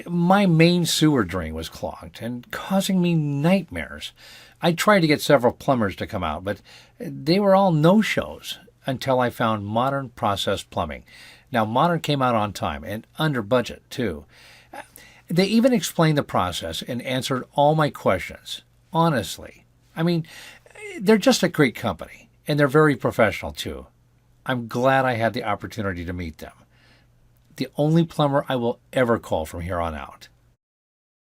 My main sewer drain was clogged and causing me nightmares. I tried to get several plumbers to come out, but they were all no-shows until I found Modern Process Plumbing. Now, Modern came out on time and under budget, too. They even explained the process and answered all my questions, honestly. I mean, they're just a great company, and they're very professional, too. I'm glad I had the opportunity to meet them. The only plumber I will ever call from here on out.